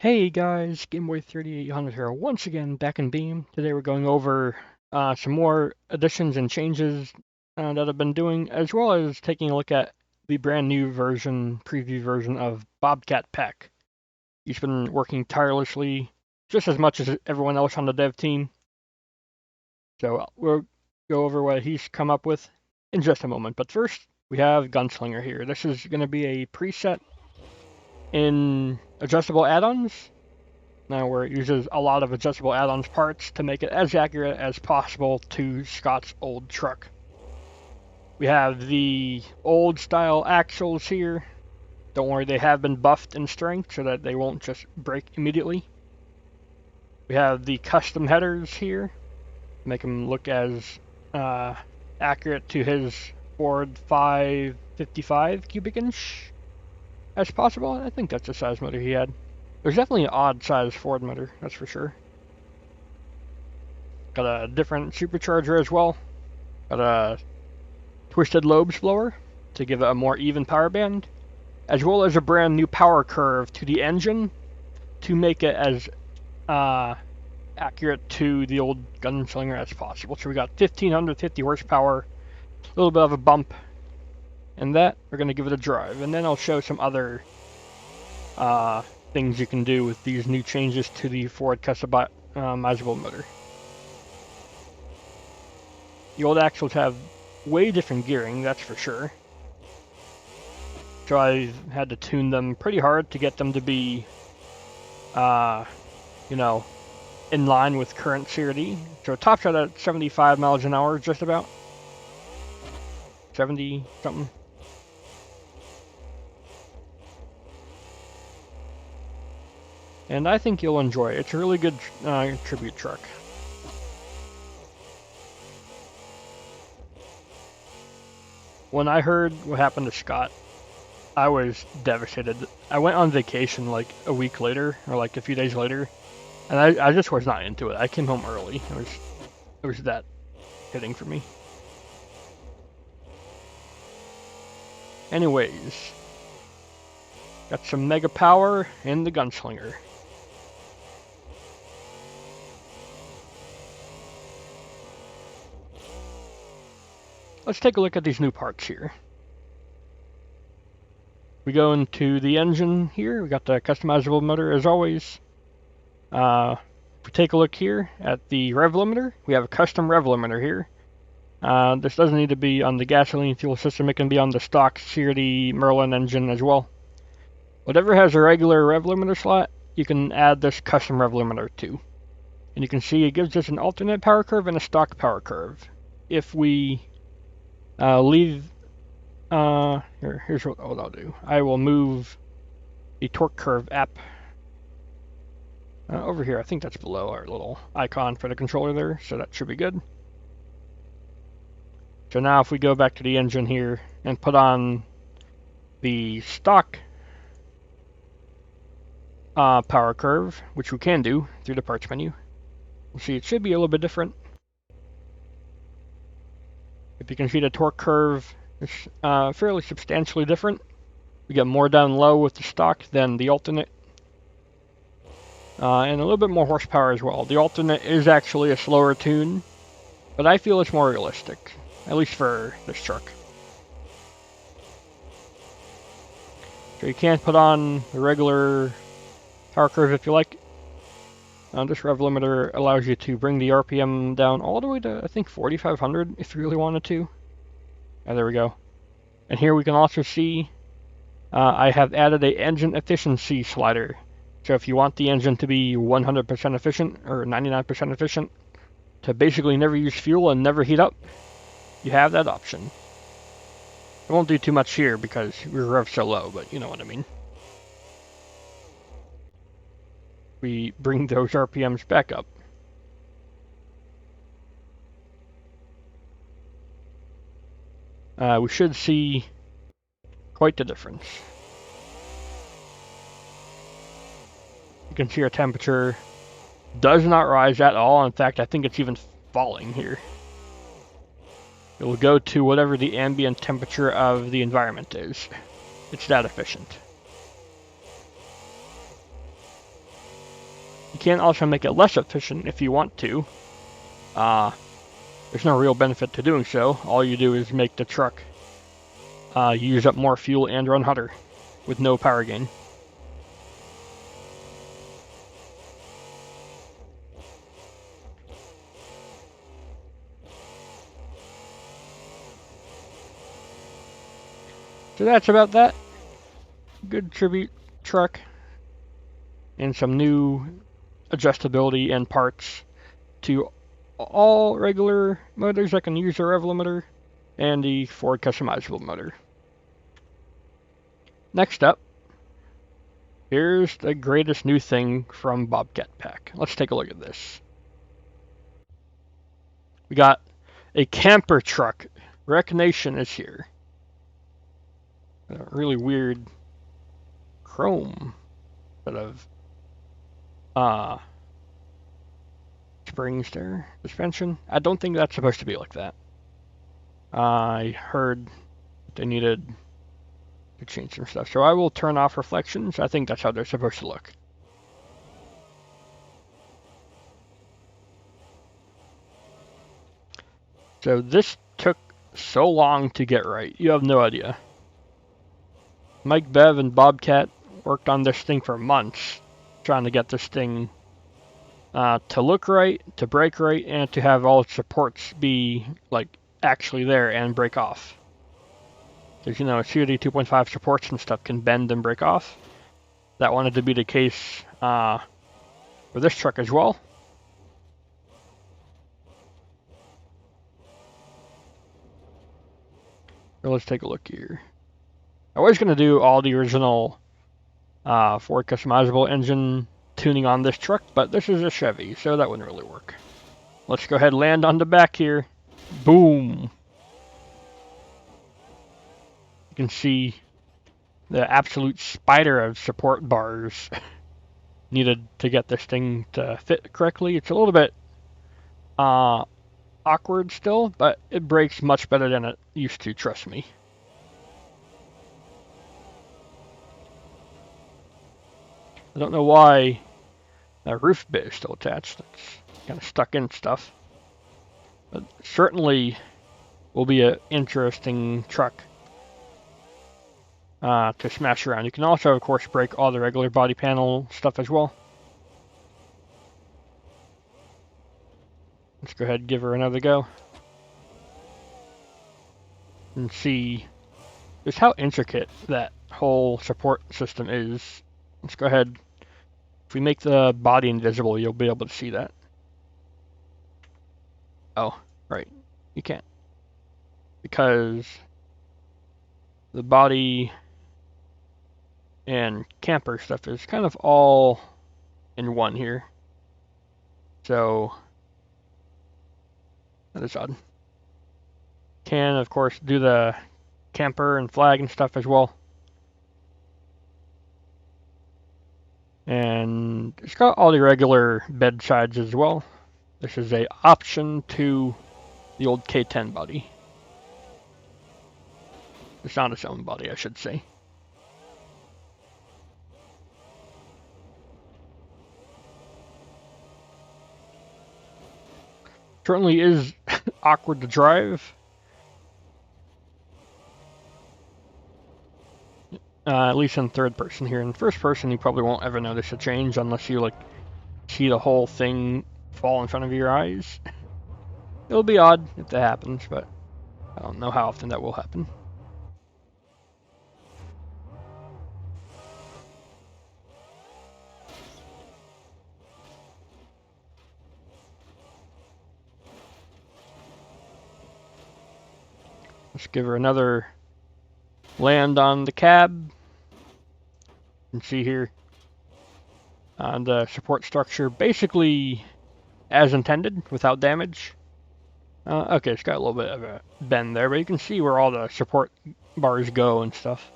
Hey guys, GameBoy3800 here once again back in Beam. Today we're going over some more additions and changes that I've been doing, as well as taking a look at the brand new preview version of Bobcat Peck. He's been working tirelessly, just as much as everyone else on the dev team. So we'll go over what he's come up with in just a moment. But first, we have Gunslinger here. This is going to be a preset in adjustable add-ons. Now, where it uses a lot of adjustable add-ons parts to make it as accurate as possible to Scott's old truck. We have the old style axles here. Don't worry, they have been buffed in strength so that they won't just break immediately. We have the custom headers here. Make them look as accurate to his Ford 555 cubic inch as possible. I think that's the size motor he had. There's definitely an odd size Ford motor, that's for sure. Got a different supercharger as well. Got a twisted lobes blower to give it a more even power band, as well as a brand new power curve to the engine to make it as accurate to the old Gunslinger as possible. So we got 1550 horsepower, a little bit of a bump, and that we're going to give it a drive. And then I'll show some other things you can do with these new changes to the Ford customizable motor. The old axles have way different gearing, that's for sure. So I've had to tune them pretty hard to get them to be, in line with current CRD. So it tops out at 75 miles an hour, just about. 70 something. And I think you'll enjoy it. It's a really good tribute truck. When I heard what happened to Scott, I was devastated. I went on vacation like a week later, or like a few days later, and I just was not into it. I came home early. It was that hitting for me. Anyways, got some mega power in the Gunslinger. Let's take a look at these new parts here. We go into the engine here. We got the customizable motor as always. If we take a look here at the rev limiter, we have a custom rev limiter here. This doesn't need to be on the gasoline fuel system. It can be on the stock CRD Merlin engine as well. Whatever has a regular rev limiter slot, you can add this custom rev limiter to. And you can see it gives us an alternate power curve and a stock power curve. If we here's what I'll do. I will move the torque curve app over here. I think that's below our little icon for the controller there, so that should be good. So now if we go back to the engine here and put on the stock power curve, which we can do through the parts menu, we'll see it should be a little bit different. If you can see, the torque curve is fairly substantially different. We get more down low with the stock than the alternate. And a little bit more horsepower as well. The alternate is actually a slower tune, but I feel it's more realistic, at least for this truck. So you can put on the regular power curve if you like. This rev limiter allows you to bring the RPM down all the way to, I think, 4,500 if you really wanted to. There we go. And here we can also see I have added a engine efficiency slider. So if you want the engine to be 100% efficient or 99% efficient, to basically never use fuel and never heat up, you have that option. I won't do too much here because we rev so low, but you know what I mean. We bring those RPMs back up. We should see quite the difference. You can see our temperature does not rise at all. In fact, I think it's even falling here. It will go to whatever the ambient temperature of the environment is. It's that efficient. You can also make it less efficient if you want to. There's no real benefit to doing so. All you do is make the truck use up more fuel and run hotter with no power gain. So that's about that. Good tribute truck. And some new adjustability and parts to all regular motors that can use the rev limiter and the Ford customizable motor. Next up, here's the greatest new thing from Bobcat Pack. Let's take a look at this. We got a camper truck. Recognition is here. A really weird chrome sort of springs there. Suspension. I don't think that's supposed to be like that. I heard they needed to change some stuff. So I will turn off reflections. I think that's how they're supposed to look. So this took so long to get right. You have no idea. Mike, Bev, and Bobcat worked on this thing for months, trying to get this thing to look right, to brake right, and to have all its supports be like actually there and break off. Because, you know, CRD 2.5 supports and stuff can bend and break off. That wanted to be the case for this truck as well. So let's take a look here. I was going to do all the original Ford customizable engine tuning on this truck, but this is a Chevy, so that wouldn't really work. Let's go ahead and land on the back here. Boom! You can see the absolute spider of support bars needed to get this thing to fit correctly. It's a little bit awkward still, but it brakes much better than it used to, trust me. I don't know why that roof bit is still attached. It's kind of stuck in stuff. But certainly will be an interesting truck to smash around. You can also, of course, break all the regular body panel stuff as well. Let's go ahead and give her another go. And see just how intricate that whole support system is. Let's go ahead. If we make the body invisible, you'll be able to see that. Oh, right. You can't. Because the body and camper stuff is kind of all in one here. So that is odd. Can, of course, do the camper and flag and stuff as well. And it's got all the regular bed sides as well. This is an option to the old K10 body. It's not its own body, I should say. Certainly is awkward to drive. At least in third person here. In first person, you probably won't ever notice a change unless you like see the whole thing fall in front of your eyes. It'll be odd if that happens, but I don't know how often that will happen. Let's give her another land on the cab. You can see here the support structure basically as intended without damage. Okay, it's got a little bit of a bend there, but you can see where all the support bars go and stuff.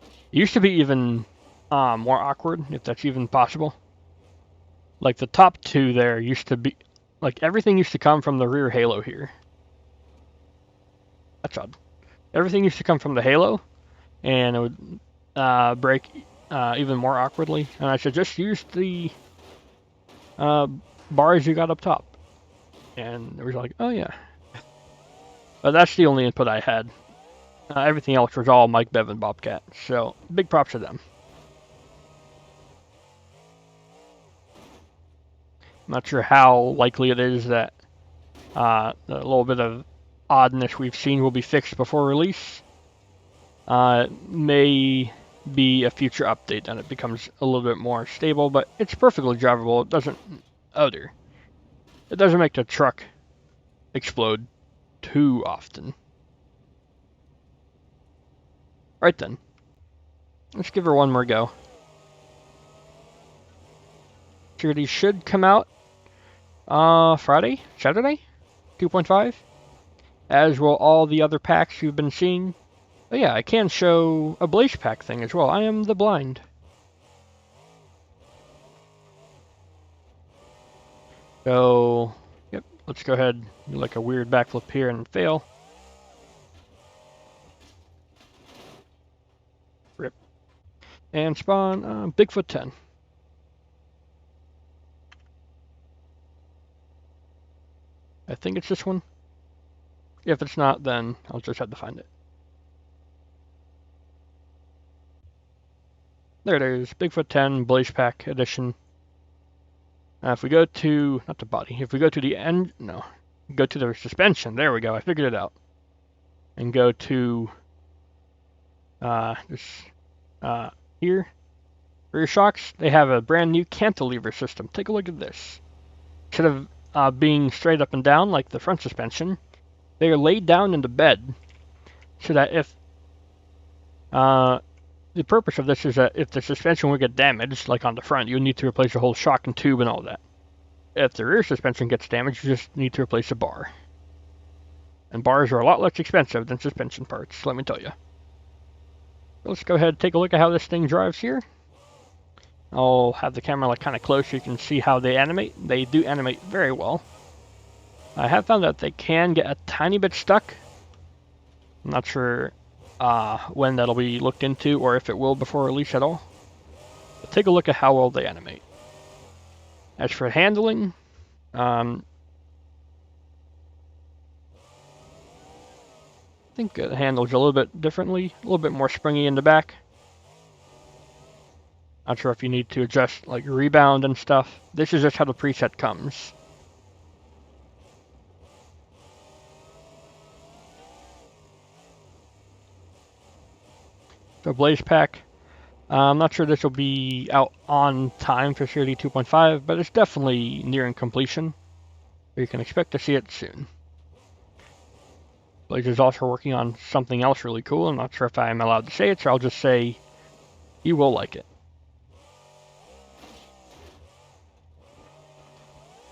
It used to be even more awkward, if that's even possible. Like the top two there used to be, like everything used to come from the rear halo here. That's odd. Everything used to come from the halo, and it would break even more awkwardly. And I said, just use the bars you got up top. And they were like, oh yeah. But that's the only input I had. Everything else was all Mike, Bev, and Bobcat. So big props to them. I'm not sure how likely it is that the little bit of oddness we've seen will be fixed before release. May be a future update and it becomes a little bit more stable, but it's perfectly drivable. It doesn't It doesn't make the truck explode too often. Right then. Let's give her one more go. CRD should come out Friday? Saturday? 2.5? As will all the other packs you've been seeing. Oh yeah, I can show a Blaze pack thing as well. I am the blind. So, yep, let's go ahead and do like a weird backflip here and fail. Rip. And spawn Bigfoot 10. I think it's this one. If it's not, then I'll just have to find it. There it is, Bigfoot 10 Blaze Pack Edition. If we go to, not the body, if we go to the end, no, go to the suspension, there we go, I figured it out. And go to here, rear shocks, they have a brand new cantilever system. Take a look at this. Instead of being straight up and down like the front suspension, they are laid down in the bed so that if the purpose of this is that if the suspension would get damaged, like on the front, you need to replace the whole shock and tube and all that. If the rear suspension gets damaged, you just need to replace a bar. And bars are a lot less expensive than suspension parts, let me tell you. Let's go ahead and take a look at how this thing drives here. I'll have the camera like kind of close so you can see how they animate. They do animate very well. I have found that they can get a tiny bit stuck. I'm not sure when that'll be looked into or if it will before release at all. But take a look at how well they animate. As for handling, I think it handles a little bit differently, a little bit more springy in the back. Not sure if you need to adjust like rebound and stuff. This is just how the preset comes. So Blaze Pack, I'm not sure this will be out on time for CRD 2.5, but it's definitely nearing completion. You can expect to see it soon. Blaze is also working on something else really cool. I'm not sure if I'm allowed to say it, so I'll just say you will like it.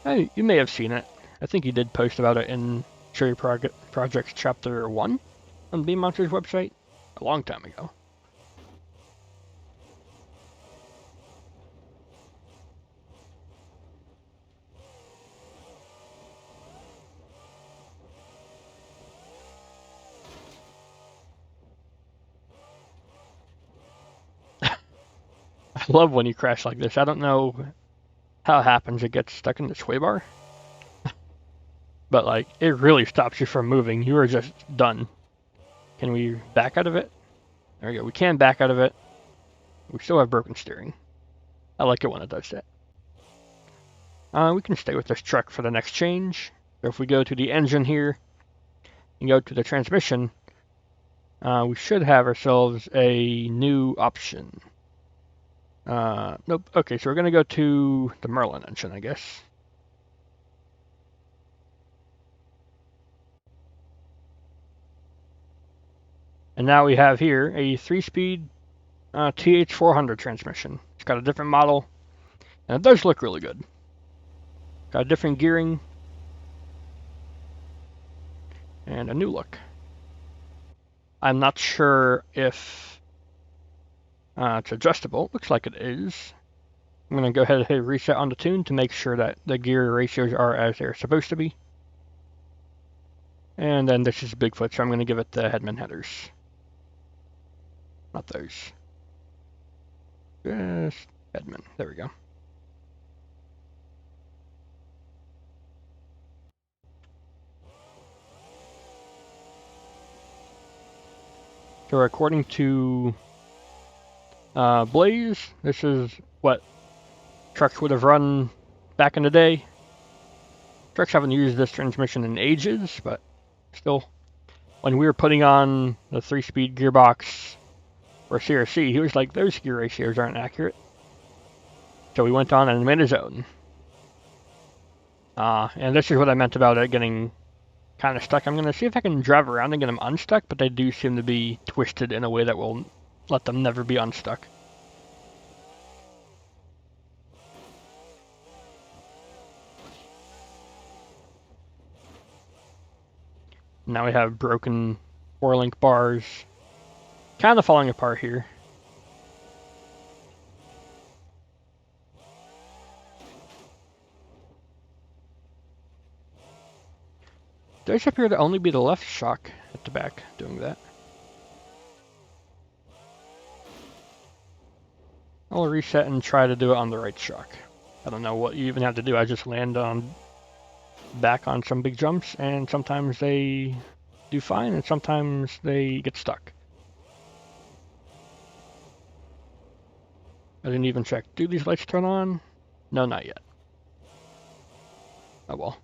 Hey, you may have seen it. I think he did post about it in Cherry Projects Chapter 1 on BeamNG.Drive's website a long time ago. I love when you crash like this. I don't know how it happens. It gets stuck in the sway bar. But like, it really stops you from moving. You are just done. Can we back out of it? There we go. We can back out of it. We still have broken steering. I like it when it does that. We can stay with this truck for the next change. So if we go to the engine here and go to the transmission, we should have ourselves a new option. Nope. Okay, so we're going to go to the Merlin engine, I guess. And now we have here a 3-speed TH400 transmission. It's got a different model, and it does look really good. Got a different gearing, and a new look. I'm not sure if it's adjustable. Looks like it is. I'm going to go ahead and hit reset on the tune to make sure that the gear ratios are as they're supposed to be. And then this is Bigfoot, so I'm going to give it the Headman headers. Not those. Just admin. There we go. So according to Blaze, this is what trucks would have run back in the day. Trucks haven't used this transmission in ages, but still, when we were putting on the 3-speed gearbox for CRC, he was like, those gear ratios aren't accurate. So we went on and made his own. And this is what I meant about it getting kind of stuck. I'm going to see if I can drive around and get them unstuck, but they do seem to be twisted in a way that will let them never be unstuck. Now we have broken 4-link bars. Kind of falling apart here. Does appear to only be the left shock at the back doing that. I'll reset and try to do it on the right shock. I don't know what you even have to do. I just land on back on some big jumps, and sometimes they do fine, and sometimes they get stuck. I didn't even check. Do these lights turn on? No, not yet. Oh well.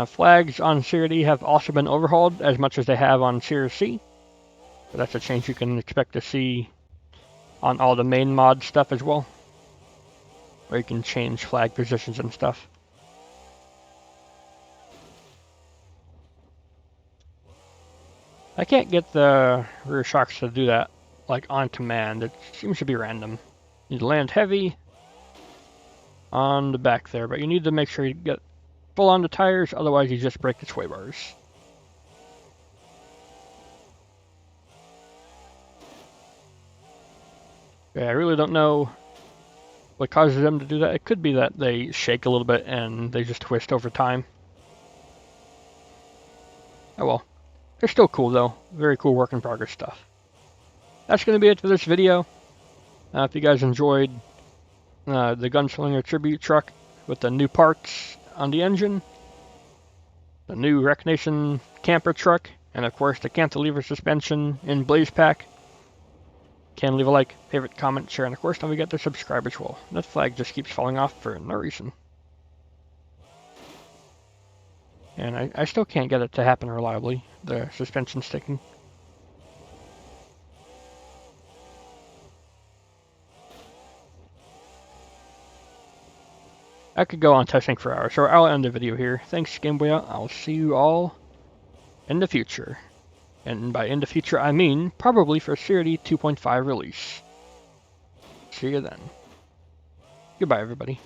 Flags on CRD have also been overhauled as much as they have on CRC. But that's a change you can expect to see on all the main mod stuff as well. Where you can change flag positions and stuff. I can't get the rear shocks to do that like on command. It seems to be random. You land heavy on the back there, but you need to make sure you get full on the tires, otherwise you just break the sway bars. Yeah, I really don't know what causes them to do that. It could be that they shake a little bit and they just twist over time. Oh well. They're still cool though. Very cool work in progress stuff. That's going to be it for this video. If you guys enjoyed the Gunslinger tribute truck with the new parts on the engine, the new Recognition camper truck, and of course the cantilever suspension in Blaze Pack, can leave a like, favorite, comment, share, and of course don't forget to subscribe as well. That flag just keeps falling off for no reason. And I still can't get it to happen reliably, the suspension sticking. I could go on testing for hours, so I'll end the video here. Thanks, Game Boy. I'll see you all in the future. And by in the future, I mean probably for CRD 2.5 release. See you then. Goodbye, everybody.